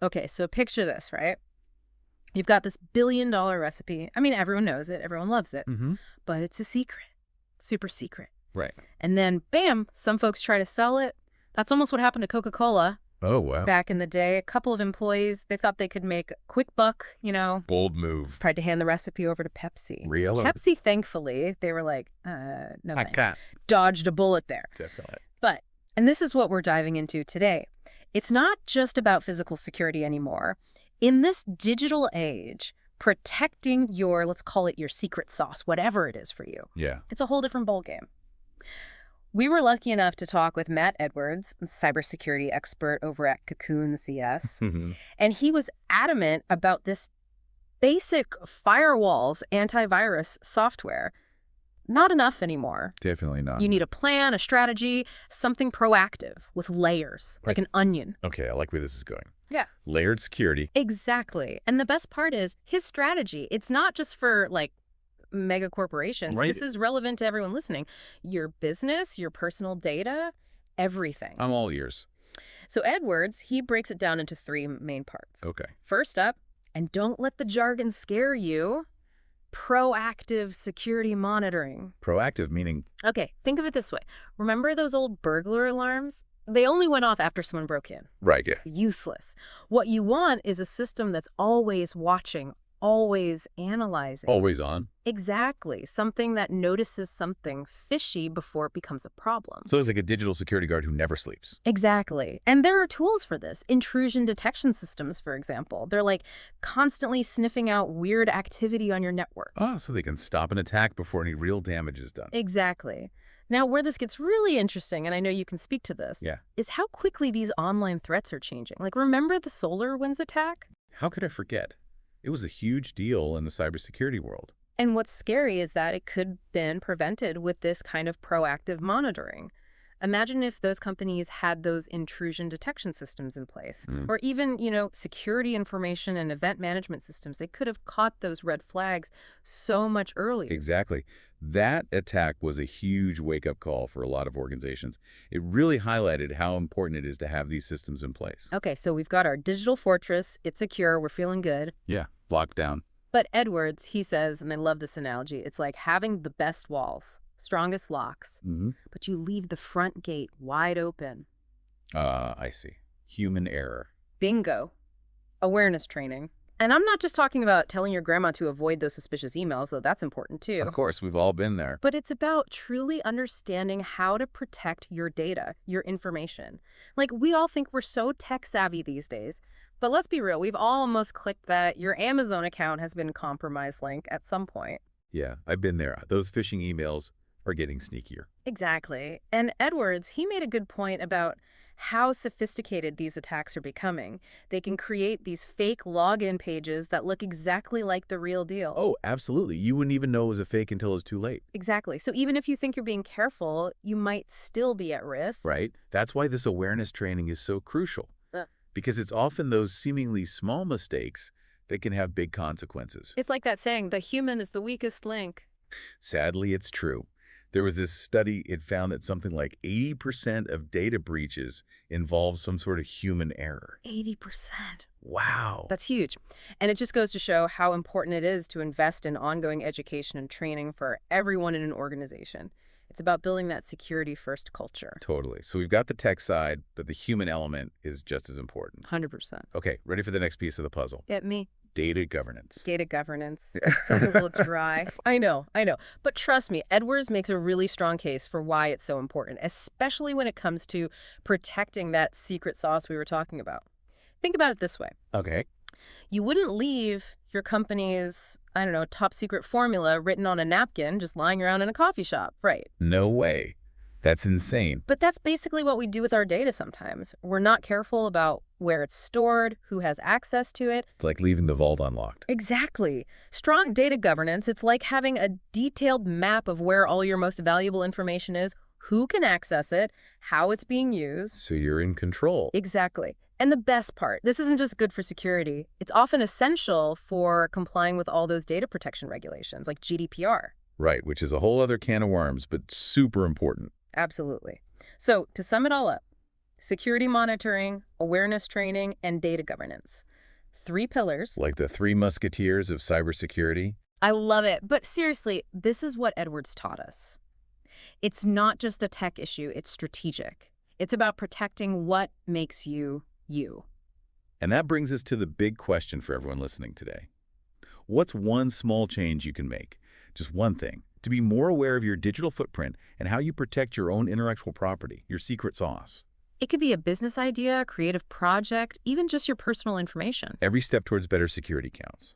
Okay, so picture this, right? You've got this billion-dollar recipe. I mean, everyone knows it. Everyone loves it. Mm-hmm. But it's a secret. Super secret. Right. And then, bam, some folks try to sell it. That's almost what happened to Coca-Cola Oh, wow. back in the day. A couple of employees, they thought they could make a quick buck, Bold move. tried to hand the recipe over to Pepsi. Really? Pepsi, thankfully, they were like, no I thanks. can't. Dodged a bullet there. Definitely. But, and this is what we're diving into today, it's not just about physical security anymore. In this digital age, protecting your, let's call it your secret sauce, whatever it is for you, Yeah. it's a whole different ballgame. We were lucky enough to talk with Matt Edwards, a cybersecurity expert over at Cocoon CS, Mm-hmm. and he was adamant about this basic firewalls antivirus software. Not enough anymore. Definitely not. You need a plan, a strategy, something proactive with layers, like an onion. Okay, I like where this is going. Yeah. Layered security. Exactly. And the best part is his strategy. It's not just for like mega corporations. Right. This is relevant to everyone listening. Your business, your personal data, everything. I'm all ears. So Edwards, he breaks it down into three main parts. Okay. First up, and don't let the jargon scare you, proactive security monitoring. Proactive meaning. Okay, think of it this way. Remember those old burglar alarms? They only went off after someone broke in. Right, yeah. Useless. What you want is a system that's always watching, always analyzing. Always on. Exactly. Something that notices something fishy before it becomes a problem. So it's like a digital security guard who never sleeps. Exactly. And there are tools for this. Intrusion detection systems, for example. They're like constantly sniffing out weird activity on your network. Oh, so they can stop an attack before any real damage is done. Exactly. Now, where this gets really interesting, and I know you can speak to this, Yeah. is how quickly these online threats are changing. Like, remember the SolarWinds attack? How could I forget? It was a huge deal in the cybersecurity world. And what's scary is that it could have been prevented with this kind of proactive monitoring. Imagine if those companies had those intrusion detection systems in place, or even, security information and event management systems. They could have caught those red flags so much earlier. Exactly. That attack was a huge wake-up call for a lot of organizations. It really highlighted how important it is to have these systems in place. Okay, so we've got our digital fortress. It's secure. We're feeling good. Yeah, locked down. But Edwards, he says, and I love this analogy, it's like having the best walls, strongest locks, but you leave the front gate wide open. I see. Human error. Bingo. Awareness training. And I'm not just talking about telling your grandma to avoid those suspicious emails, though that's important too. Of course, we've all been there. But it's about truly understanding how to protect your data, your information. Like, we all think we're so tech savvy these days, but let's be real, we've all almost clicked that your Amazon account has been compromised link at some point. Yeah, I've been there. Those phishing emails are getting sneakier. Exactly. And Edwards, he made a good point about how sophisticated these attacks are becoming. They can create these fake login pages that look exactly like the real deal. Oh, absolutely. You wouldn't even know it was a fake until it's too late. Exactly. So even if you think you're being careful, you might still be at risk. Right? That's why this awareness training is so crucial. Because it's often those seemingly small mistakes that can have big consequences. It's like that saying, the human is the weakest link. Sadly, it's true. There was this study, it found that something like 80% of data breaches involve some sort of human error. 80%. Wow. That's huge. And it just goes to show how important it is to invest in ongoing education and training for everyone in an organization. It's about building that security-first culture. Totally. So we've got the tech side, but the human element is just as important. 100%. Okay, ready for the next piece of the puzzle? Get me? Data governance. Data governance. Sounds a little dry. I know. But trust me, Edwards makes a really strong case for why it's so important, especially when it comes to protecting that secret sauce we were talking about. Think about it this way. Okay. You wouldn't leave your company's, top secret formula written on a napkin just lying around in a coffee shop, right? No way. That's insane. But that's basically what we do with our data sometimes. We're not careful about where it's stored, who has access to it. It's like leaving the vault unlocked. Exactly. Strong data governance, it's like having a detailed map of where all your most valuable information is, who can access it, how it's being used. So you're in control. Exactly. And the best part, this isn't just good for security. It's often essential for complying with all those data protection regulations, like GDPR. Right, which is a whole other can of worms, but super important. Absolutely. So to sum it all up, security monitoring, awareness training, and data governance. 3 pillars. Like the three musketeers of cybersecurity? I love it. But seriously, this is what Edwards taught us. It's not just a tech issue, it's strategic. It's about protecting what makes you, you. And that brings us to the big question for everyone listening today. What's one small change you can make? Just one thing. To be more aware of your digital footprint and how you protect your own intellectual property, your secret sauce. It could be a business idea, a creative project, even just your personal information. Every step towards better security counts.